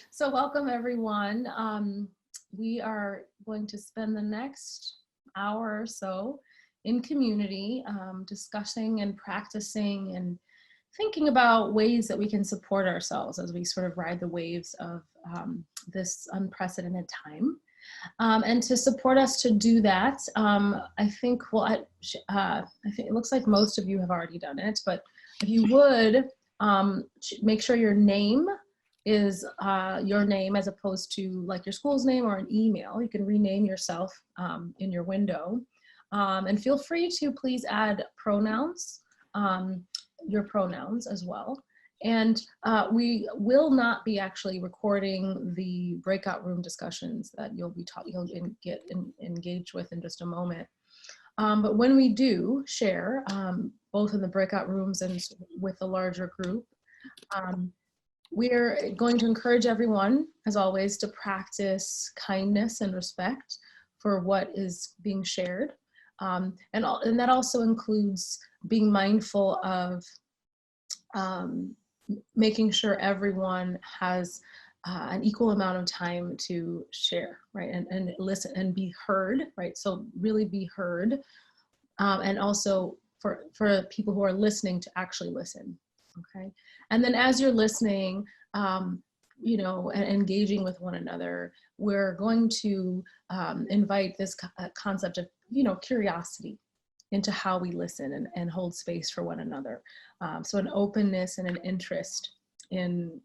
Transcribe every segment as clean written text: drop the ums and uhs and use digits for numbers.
So welcome everyone. We are going to spend the next hour or so in community discussing and practicing and thinking about ways that we can support ourselves as we sort of ride the waves of this unprecedented time. And to support us to do that, I think it looks like most of you have already done it, but if you would make sure your name is your name as opposed to like your school's name or an email. You can rename yourself in your window. And feel free to please add pronouns, your pronouns as well. And we will not be actually recording the breakout room discussions that you'll get engaged with in just a moment. But when we do share, both in the breakout rooms and with the larger group, we're going to encourage everyone, as always, to practice kindness and respect for what is being shared. And that also includes being mindful of making sure everyone has an equal amount of time to share, right? And listen and be heard, right? So really be heard. And also for people who are listening to actually listen. Okay. And then as you're listening, you know, and engaging with one another, we're going to invite this concept of, you know, curiosity into how we listen and hold space for one another. So an openness and an interest in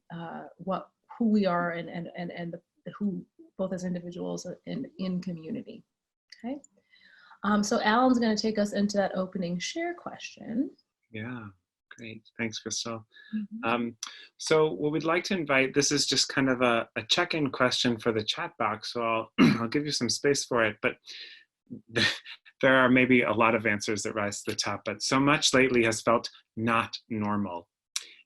who we are and who both as individuals and in community. Okay. So Alan's going to take us into that opening share question. Yeah. Great. Thanks, Crystal. Mm-hmm. So what we'd like to invite, this is just kind of a check-in question for the chat box. So I'll give you some space for it, but there are maybe a lot of answers that rise to the top, but so much lately has felt not normal.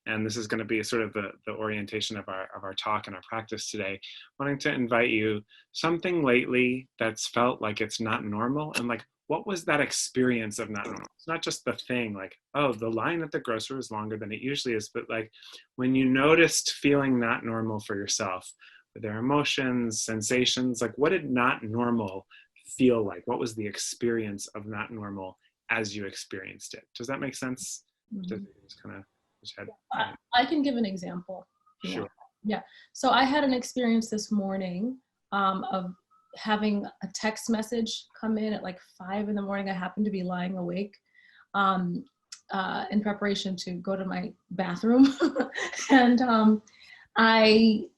And this is going to be sort of the orientation of our talk and our practice today. Wanting to invite you, something lately that's felt like it's not normal, and like, what was that experience of not normal? It's not just the thing like, oh, the line at the grocery is longer than it usually is, but like when you noticed feeling not normal for yourself, were there emotions, sensations, like what did not normal feel like? What was the experience of not normal as you experienced it? Does that make sense? Mm-hmm. Just kind of I can give an example. Sure. Yeah. So I had an experience this morning of having a text message come in at like 5 in the morning. I happened to be lying awake in preparation to go to my bathroom. And I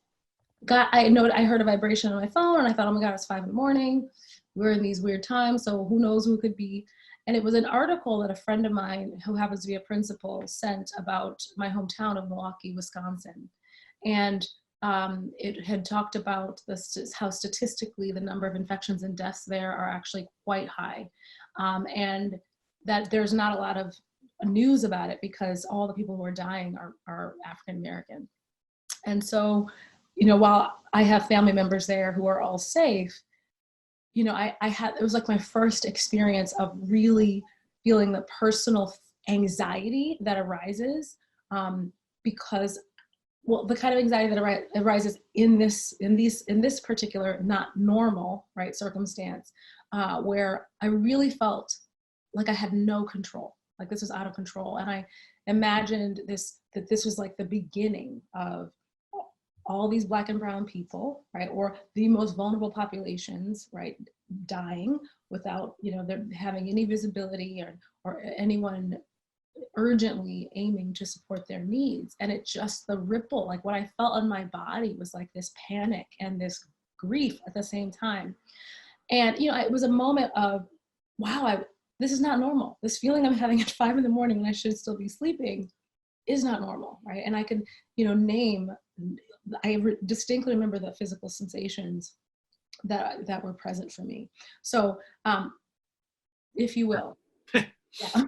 heard a vibration on my phone and I thought, oh my God, it's 5 in the morning. We're in these weird times, so who knows who it could be. And it was an article that a friend of mine who happens to be a principal sent about my hometown of Milwaukee, Wisconsin. And it had talked about how statistically the number of infections and deaths there are actually quite high. And that there's not a lot of news about it because all the people who are dying are African American. And so, you know, while I have family members there who are all safe, you know, it was like my first experience of really feeling the personal anxiety that arises because, well, the kind of anxiety that arises in this particular not normal, right, circumstance, where I really felt like I had no control, like this was out of control. And I imagined that this was like the beginning of all these Black and brown people, right, or the most vulnerable populations, right, dying without, you know, they're having any visibility or anyone urgently aiming to support their needs. And it just, the ripple, like what I felt in my body was like this panic and this grief at the same time. And, you know, it was a moment of, wow, this is not normal. This feeling I'm having at 5 in the morning when I should still be sleeping is not normal, right? And I can, you know, distinctly remember the physical sensations that were present for me. So, if you will, yeah.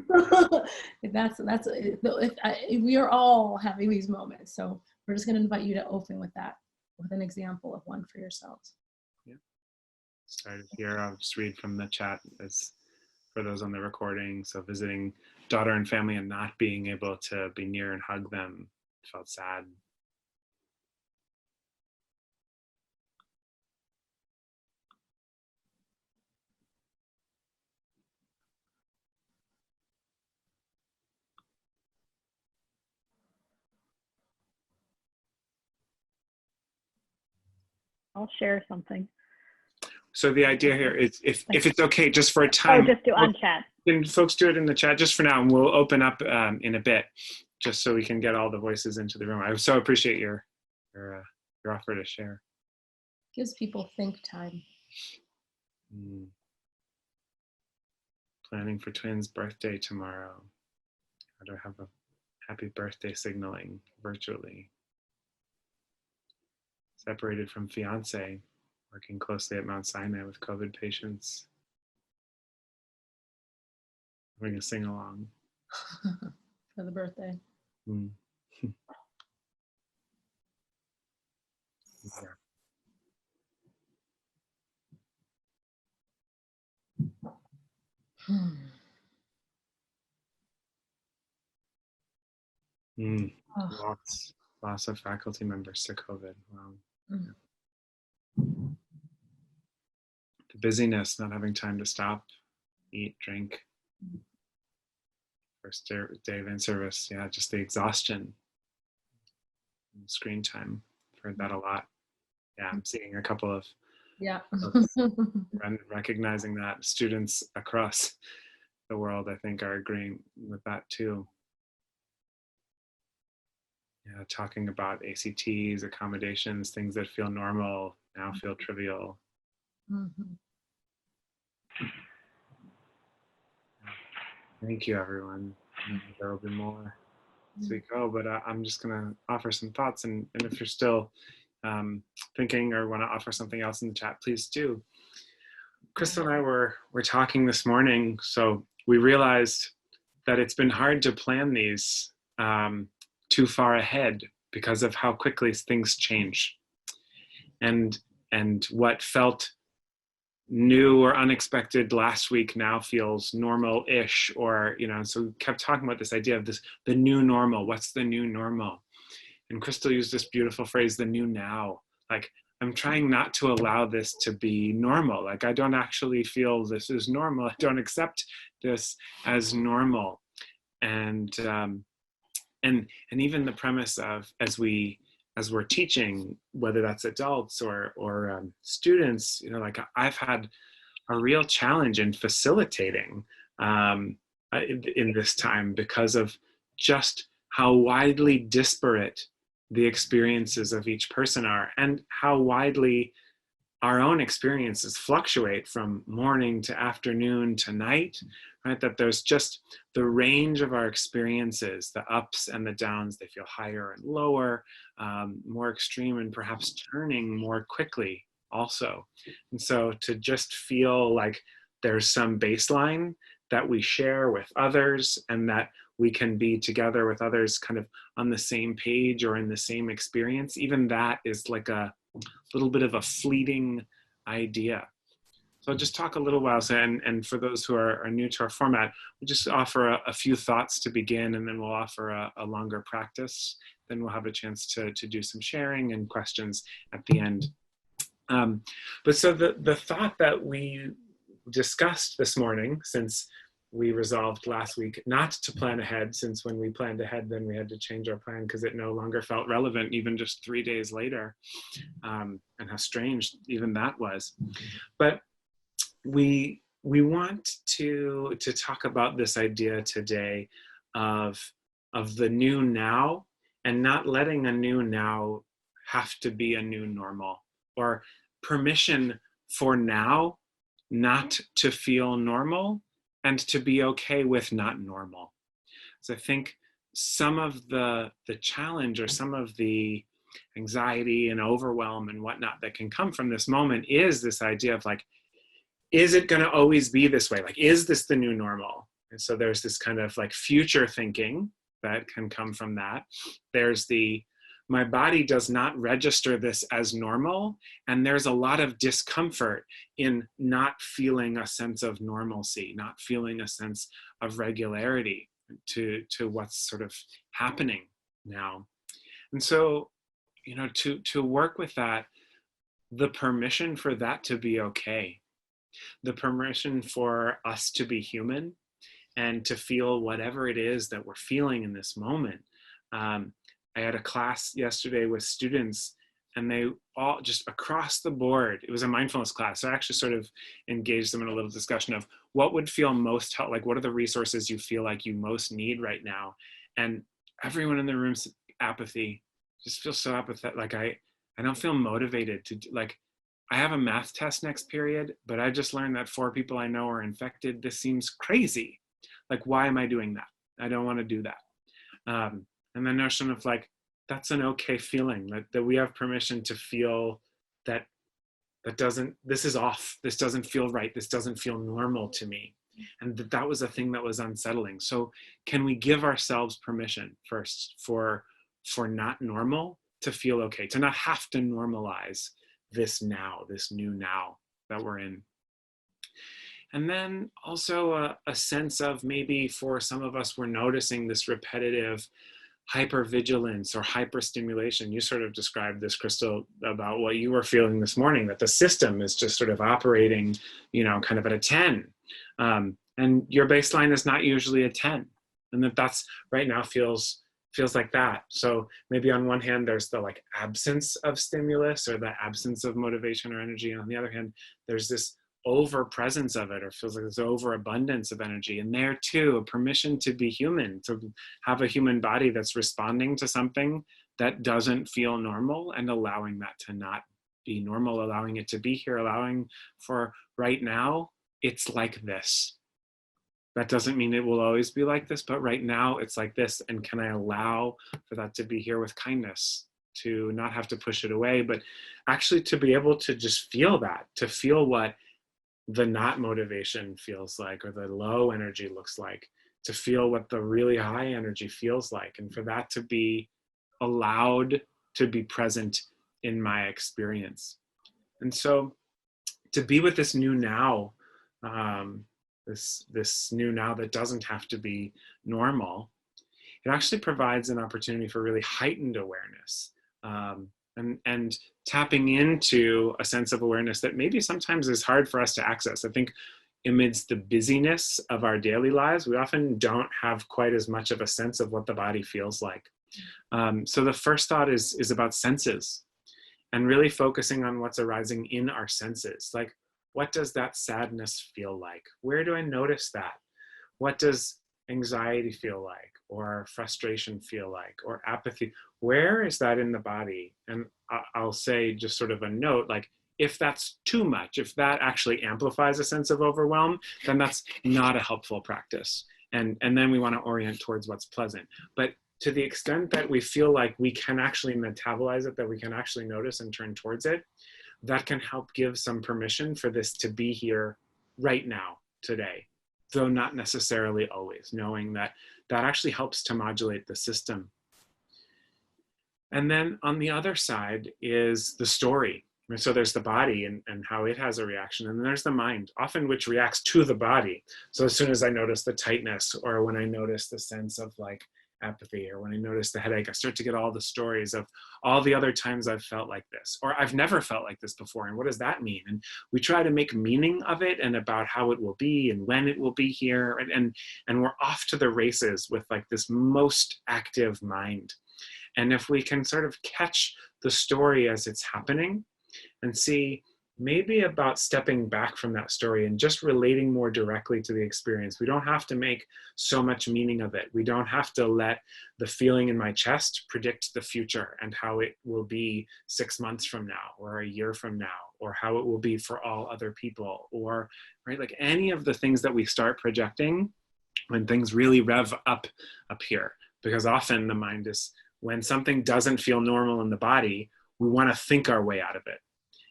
We are all having these moments. So we're just going to invite you to open with that, with an example of one for yourselves. Yeah. Started here. I'll just read from the chat as for those on the recording. So visiting daughter and family and not being able to be near and hug them, felt sad. I'll share something. So the idea here is, if it's okay, just for a time. Oh, just do on chat. Can folks do it in the chat just for now, and we'll open up in a bit, just so we can get all the voices into the room. I so appreciate your offer to share. Gives people think time. Planning for twins' birthday tomorrow. How to have a happy birthday signaling virtually. Separated from fiance, working closely at Mount Sinai with COVID patients. Having a sing along. For the birthday. Yeah. Oh. Lots of faculty members to COVID. Wow. The busyness, not having time to stop, eat, drink. First day of in-service, yeah, just the exhaustion. Screen time, I've heard that a lot. Yeah, I'm seeing a couple of folks recognizing that. Students across the world, I think, are agreeing with that too. Yeah, talking about ACTs, accommodations, things that feel normal now feel trivial. Thank you, everyone. There will be more as we go, but I'm just going to offer some thoughts, and if you're still thinking or want to offer something else in the chat, please do. Crystal and I were talking this morning, so we realized that it's been hard to plan these too far ahead because of how quickly things change, and what felt new or unexpected last week now feels normal-ish, or so we kept talking about this idea of the new normal. What's the new normal? And Crystal used this beautiful phrase, the new now. Like, I'm trying not to allow this to be normal. Like, I don't actually feel this is normal. I don't accept this as normal. And even the premise of, as we're teaching, whether that's adults or students, like, I've had a real challenge in facilitating in this time because of just how widely disparate the experiences of each person are, and how widely our own experiences fluctuate from morning to afternoon to night, right? That there's just the range of our experiences, the ups and the downs, they feel higher and lower, more extreme, and perhaps turning more quickly also. And so to just feel like there's some baseline that we share with others, and that we can be together with others kind of on the same page or in the same experience, even that is like a little bit of a fleeting idea. So I'll just talk a little while, and for those who are new to our format, we'll just offer a few thoughts to begin, and then we'll offer a longer practice. Then we'll have a chance to do some sharing and questions at the end. But so the thought that we discussed this morning, since we resolved last week not to plan ahead, since when we planned ahead, then we had to change our plan because it no longer felt relevant, even just 3 days later, and how strange even that was. But we want to talk about this idea today of the new now, and not letting a new now have to be a new normal, or permission for now not to feel normal, and to be okay with not normal. So I think some of the challenge, or some of the anxiety and overwhelm and whatnot that can come from this moment is this idea of, like, is it going to always be this way? Like, is this the new normal? And so there's this kind of like future thinking that can come from that. There's my body does not register this as normal, and there's a lot of discomfort in not feeling a sense of normalcy, not feeling a sense of regularity to what's sort of happening now. And so, to work with that, the permission for that to be okay, the permission for us to be human and to feel whatever it is that we're feeling in this moment. I had a class yesterday with students, and they all just across the board, it was a mindfulness class. So I actually sort of engaged them in a little discussion of what would feel most helpful, like what are the resources you feel like you most need right now? And everyone in the room's apathy, just feels so apathetic. Like I don't feel motivated to, like, I have a math test next period, but I just learned that 4 people I know are infected. This seems crazy. Like, why am I doing that? I don't want to do that. And the notion of like, that's an okay feeling, that we have permission to feel that this is off. This doesn't feel right. This doesn't feel normal to me. And that was a thing that was unsettling. So can we give ourselves permission first for not normal to feel okay, to not have to normalize this now, this new now that we're in. And then also a sense of maybe for some of us, we're noticing this repetitive hypervigilance or hyperstimulation. You sort of described this, Crystal, about what you were feeling this morning, that the system is just sort of operating, kind of at a 10. And your baseline is not usually a 10. And that's right now feels like that. So maybe on one hand, there's the like absence of stimulus or the absence of motivation or energy. And on the other hand, there's this over presence of it, or feels like there's overabundance of energy. And there too, a permission to be human, to have a human body that's responding to something that doesn't feel normal, and allowing that to not be normal, allowing it to be here, allowing for right now, it's like this. That doesn't mean it will always be like this, but right now it's like this. And can I allow for that to be here with kindness, to not have to push it away, but actually to be able to just feel that, to feel what the not motivation feels like, or the low energy looks like, to feel what the really high energy feels like, and for that to be allowed to be present in my experience. And so to be with this new now, this new now that doesn't have to be normal, it actually provides an opportunity for really heightened awareness, and tapping into a sense of awareness that maybe sometimes is hard for us to access. I think amidst the busyness of our daily lives, we often don't have quite as much of a sense of what the body feels like. So the first thought is about senses, and really focusing on what's arising in our senses. Like, what does that sadness feel like? Where do I notice that? What does anxiety feel like, or frustration feel like, or apathy? Where is that in the body? And I'll say just sort of a note, like, if that's too much, if that actually amplifies a sense of overwhelm, then that's not a helpful practice. And then we want to orient towards what's pleasant. But to the extent that we feel like we can actually metabolize it, that we can actually notice and turn towards it, that can help give some permission for this to be here right now, today, though not necessarily always, knowing that that actually helps to modulate the system. And then on the other side is the story. So there's the body and how it has a reaction. And then there's the mind, often which reacts to the body. So as soon as I notice the tightness, or when I notice the sense of like apathy, or when I notice the headache, I start to get all the stories of all the other times I've felt like this, or I've never felt like this before. And what does that mean? And we try to make meaning of it, and about how it will be and when it will be here. And we're off to the races with like this most active mind. And if we can sort of catch the story as it's happening, and see maybe about stepping back from that story and just relating more directly to the experience. We don't have to make so much meaning of it. We don't have to let the feeling in my chest predict the future and how it will be 6 months from now, or a year from now, or how it will be for all other people, or right, like any of the things that we start projecting when things really rev up here. Because often the mind is, when something doesn't feel normal in the body, we want to think our way out of it.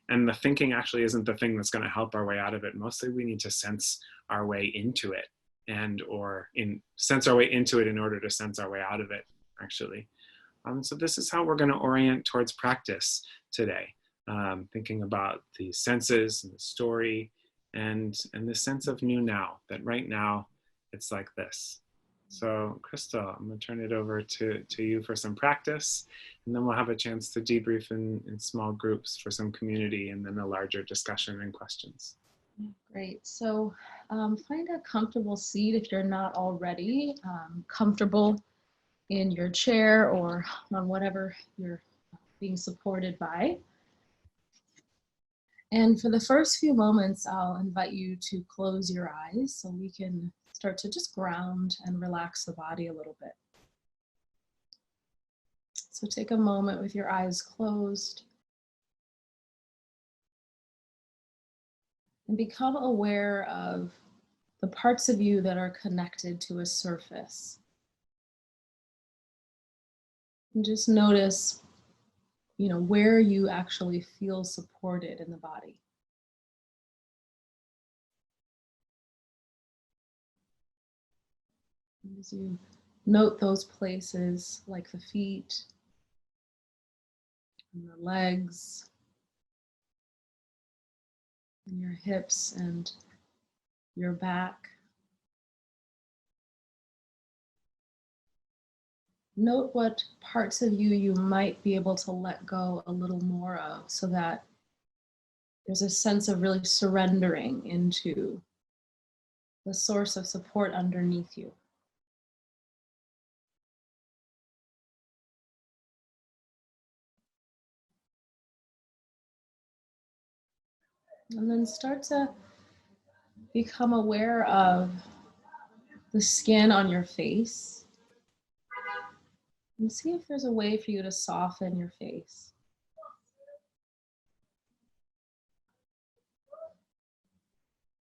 And the thinking actually isn't the thing that's going to help our way out of it. Mostly we need to sense our way into it, sense our way into it in order to sense our way out of it, actually. So this is how we're going to orient towards practice today. Thinking about the senses and the story, and the sense of new now, that right now it's like this. So Crystal, I'm going to turn it over to you for some practice, and then we'll have a chance to debrief in small groups for some community, and then a larger discussion and questions. Great. So find a comfortable seat if you're not already comfortable in your chair or on whatever you're being supported by. And for the first few moments, I'll invite you to close your eyes so we can start to just ground and relax the body a little bit. So take a moment with your eyes closed and become aware of the parts of you that are connected to a surface. And just notice, where you actually feel supported in the body. And as you note those places, like the feet and the legs and your hips and your back, note what parts of you might be able to let go a little more of, so that there's a sense of really surrendering into the source of support underneath you. And then start to become aware of the skin on your face. And see if there's a way for you to soften your face.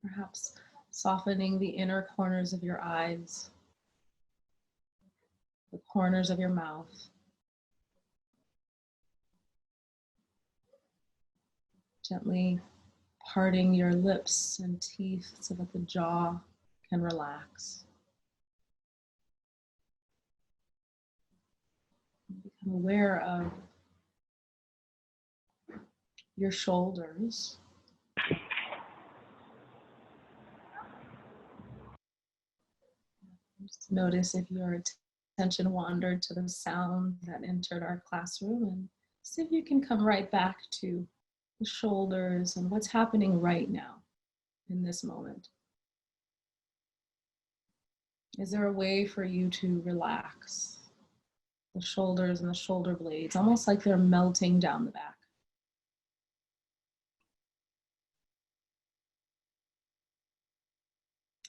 Perhaps softening the inner corners of your eyes, the corners of your mouth. Gently parting your lips and teeth so that the jaw can relax. Become aware of your shoulders. Just notice if your attention wandered to the sound that entered our classroom, and see if you can come right back to the shoulders and what's happening right now in this moment. Is there a way for you to relax the shoulders and the shoulder blades, almost like they're melting down the back?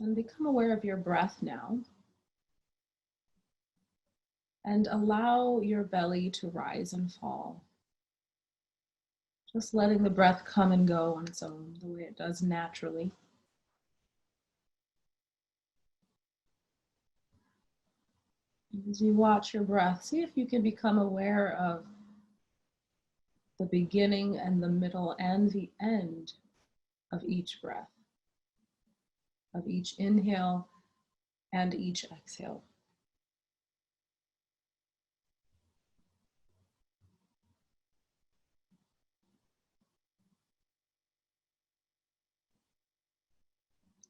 And become aware of your breath now. And allow your belly to rise and fall. Just letting the breath come and go on its own, the way it does naturally. As you watch your breath, see if you can become aware of the beginning and the middle and the end of each breath, of each inhale and each exhale.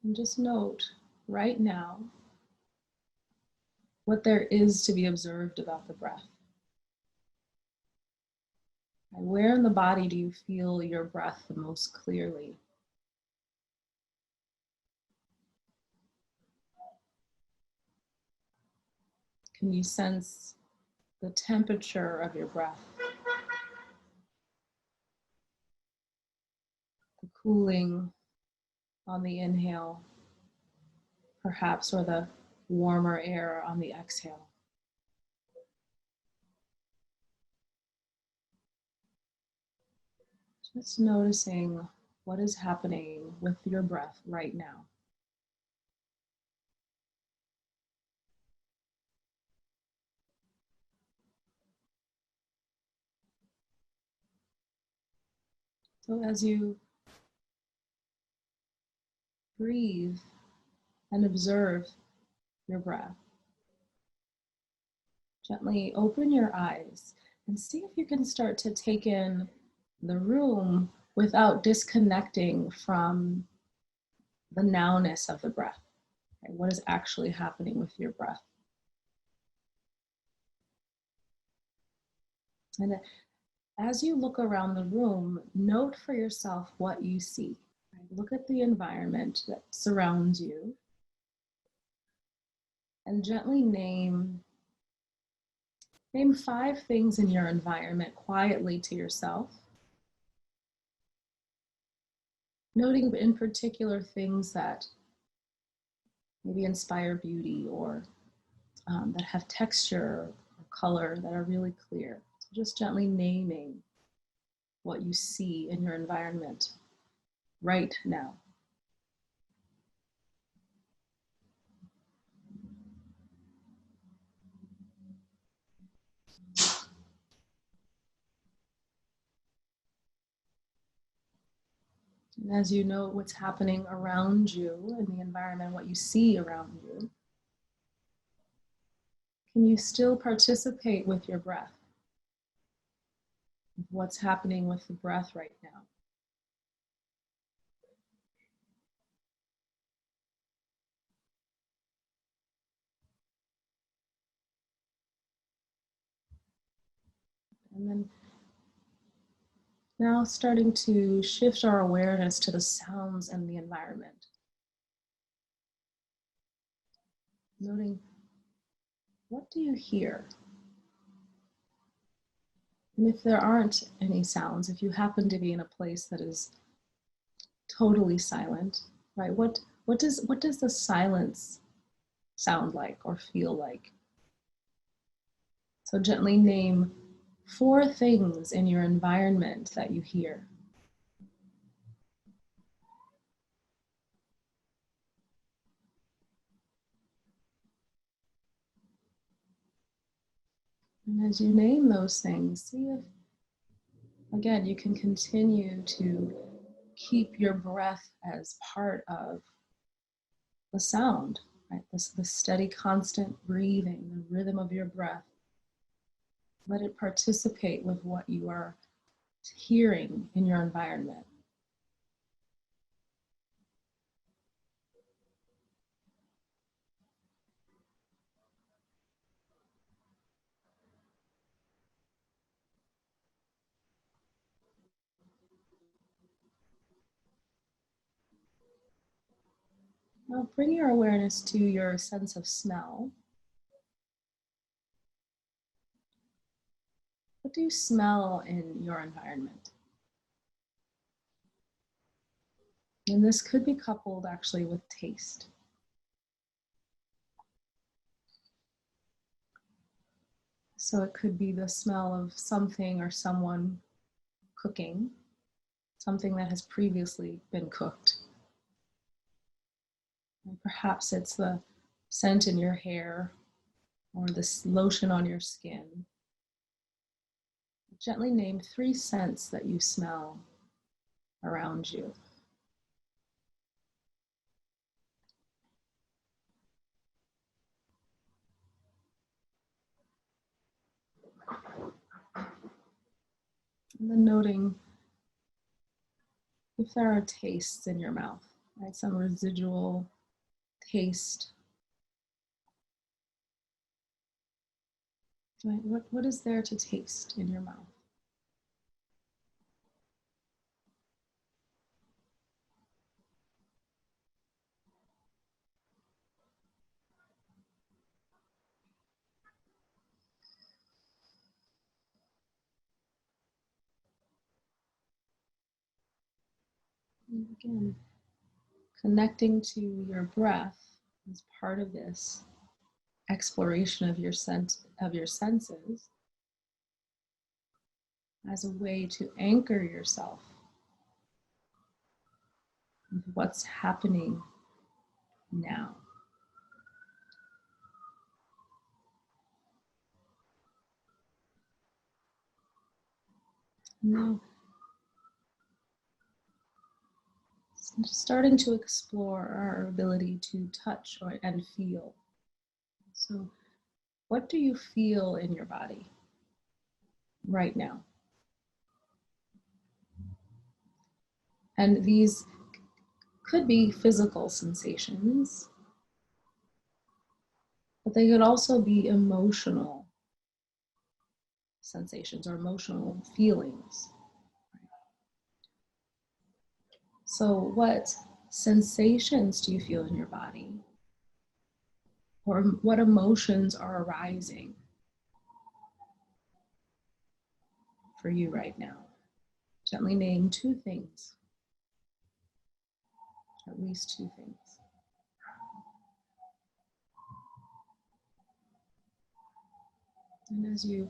And just note right now what there is to be observed about the breath. And where in the body do you feel your breath the most clearly? Can you sense the temperature of your breath? The cooling on the inhale, perhaps, or the warmer air on the exhale. Just noticing what is happening with your breath right now. So as you breathe and observe your breath, gently open your eyes and see if you can start to take in the room without disconnecting from the nowness of the breath. Okay, what is actually happening with your breath? And as you look around the room, note for yourself what you see. Look at the environment that surrounds you and gently name Name 5 things in your environment quietly to yourself, noting in particular things that maybe inspire beauty or that have texture or color that are really clear. So just gently naming what you see in your environment right now. And as you know what's happening around you in the environment, what you see around you, can you still participate with your breath? What's happening with the breath right now? And then now starting to shift our awareness to the sounds and the environment. Noting, what do you hear? And if there aren't any sounds, if you happen to be in a place that is totally silent, right? What does the silence sound like or feel like? So gently name 4 things in your environment that you hear. And as you name those things, see if, again, you can continue to keep your breath as part of the sound, right? The steady, constant breathing, the rhythm of your breath. Let it participate with what you are hearing in your environment. Now bring your awareness to your sense of smell. What do you smell in your environment? And this could be coupled actually with taste. So it could be the smell of something or someone cooking, something that has previously been cooked. And perhaps it's the scent in your hair or this lotion on your skin. Gently name 3 scents that you smell around you. And then noting if there are tastes in your mouth, right? Some residual taste. Right? What is there to taste in your mouth? And again, connecting to your breath as part of this exploration of your senses as a way to anchor yourself with what's happening now. Now, starting to explore our ability to touch and feel. So, what do you feel in your body right now? And these could be physical sensations, but they could also be emotional sensations or emotional feelings. So what sensations do you feel in your body? Or what emotions are arising? for you right now. Gently name 2 things, at least 2 things. And as you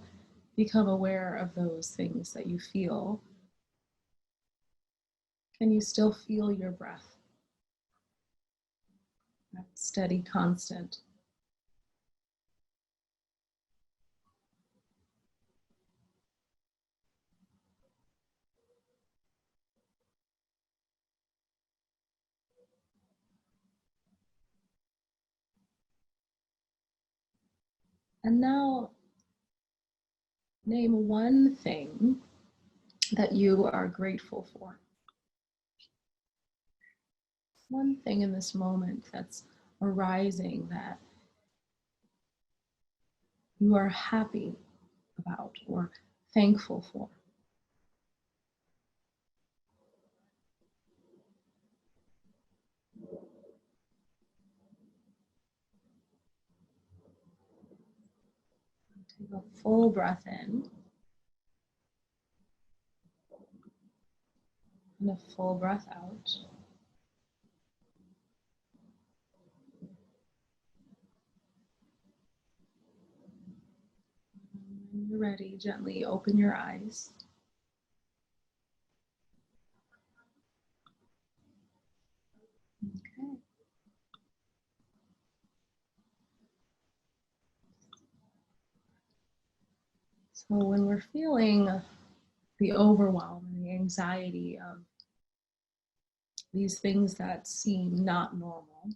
become aware of those things that you feel, can you still feel your breath? That steady, constant. And now, name 1 thing that you are grateful for. 1 thing in this moment that's arising that you are happy about or thankful for. Take a full breath in and a full breath out. When you're ready, gently open your eyes. Okay. So when we're feeling the overwhelm and the anxiety of these things that seem not normal,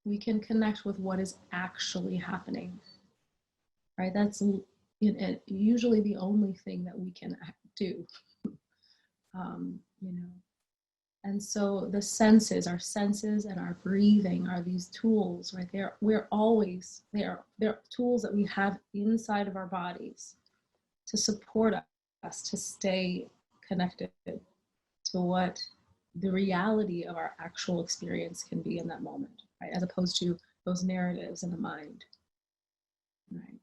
we can connect with what is actually happening, right? That's usually the only thing that we can do, you know. And so the senses, our senses and our breathing are these tools, right? They're tools that we have inside of our bodies to support us to stay connected to what the reality of our actual experience can be in that moment, right? As opposed to those narratives in the mind, right?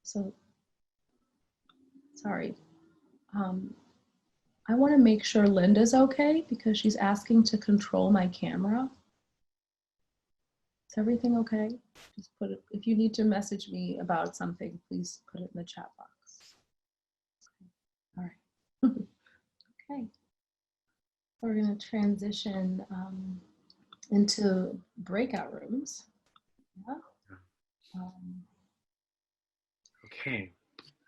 So, sorry. I want to make sure Linda's okay because she's asking to control my camera. Is everything okay? Just put it, if you need to message me about something, please put it in the chat box. All right. Okay. We're going to transition into breakout rooms. Yeah. Okay.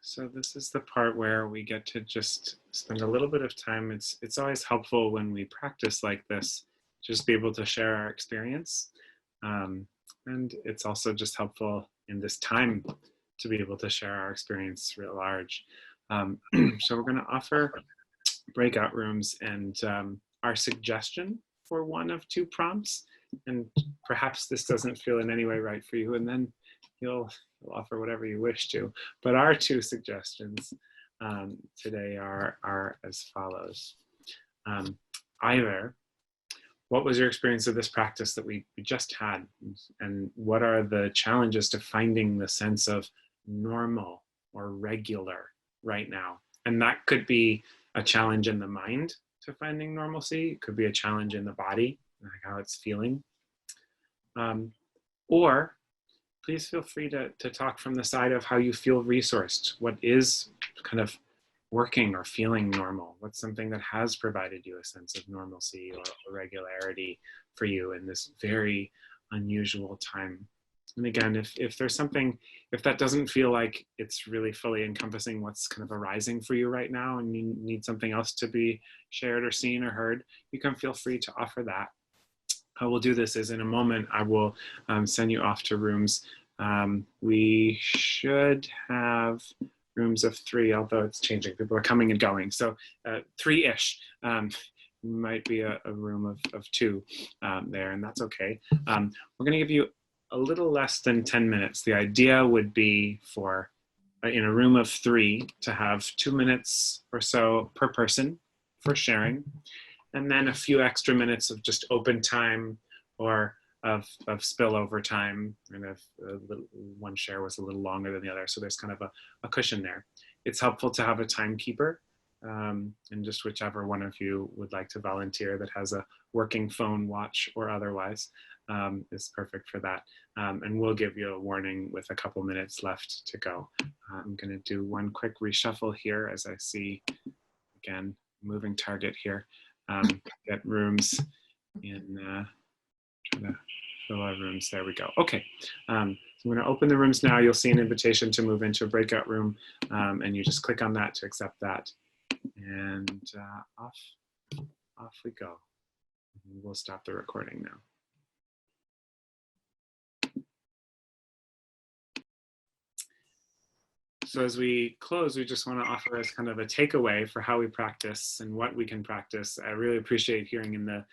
So this is the part where we get to just spend a little bit of time. It's always helpful when we practice like this, just be able to share our experience. And it's also just helpful in this time to be able to share our experience writ large. So we're going to offer breakout rooms, and our suggestion for 1 of 2 prompts, and perhaps this doesn't feel in any way right for you, and then you'll offer whatever you wish to. But our 2 suggestions today are as follows. Either, what was your experience of this practice that we just had? And what are the challenges to finding the sense of normal or regular right now? And that could be a challenge in the mind to finding normalcy. It could be a challenge in the body, like how it's feeling. Or please feel free to talk from the side of how you feel resourced. What is kind of working or feeling normal? What's something that has provided you a sense of normalcy or regularity for you in this very unusual time? And again, if there's something, if that doesn't feel like it's really fully encompassing what's kind of arising for you right now and you need something else to be shared or seen or heard, you can feel free to offer that. How we'll do this is in a moment, I will send you off to rooms. We should have rooms of 3, although it's changing. People are coming and going. So 3-ish. Might be a room of 2 there, and that's okay. We're going to give you a little less than 10 minutes. The idea would be for, in a room of 3, to have 2 minutes or so per person for sharing, and then a few extra minutes of just open time or of spillover time, and if one share was a little longer than the other. So there's kind of a cushion there. It's helpful to have a timekeeper, and just whichever one of you would like to volunteer that has a working phone, watch, or otherwise is perfect for that. And we'll give you a warning with a couple minutes left to go. I'm going to do one quick reshuffle here as I see, again, moving target here. Get rooms in, try to fill our rooms. There we go. Okay, so I'm going to open the rooms now. You'll see an invitation to move into a breakout room, and you just click on that to accept that. And off we go. We'll stop the recording now. So as we close, we just want to offer as kind of a takeaway for how we practice and what we can practice. I really appreciate hearing in the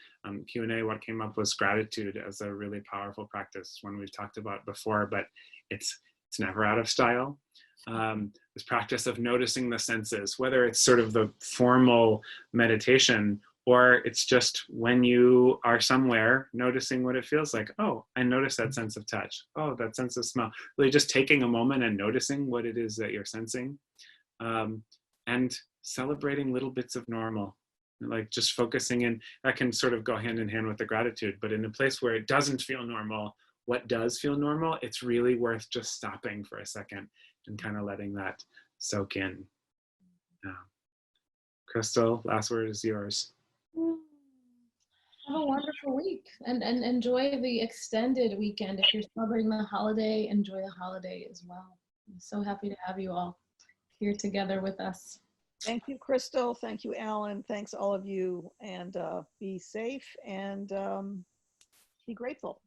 Q&A what came up was gratitude as a really powerful practice, one we've talked about before, but it's never out of style. This practice of noticing the senses, whether it's sort of the formal meditation or it's just when you are somewhere noticing what it feels like. Oh, I notice that sense of touch. Oh, that sense of smell. Really just taking a moment and noticing what it is that you're sensing, and celebrating little bits of normal, like just focusing in. That can sort of go hand in hand with the gratitude, but in a place where it doesn't feel normal, what does feel normal, it's really worth just stopping for a second and kind of letting that soak in. Crystal, last word is yours. Have a wonderful week and enjoy the extended weekend. If you're celebrating the holiday, enjoy the holiday as well. I'm so happy to have you all here together with us. Thank you, Crystal. Thank you, Alan. Thanks all of you, and be safe and be grateful.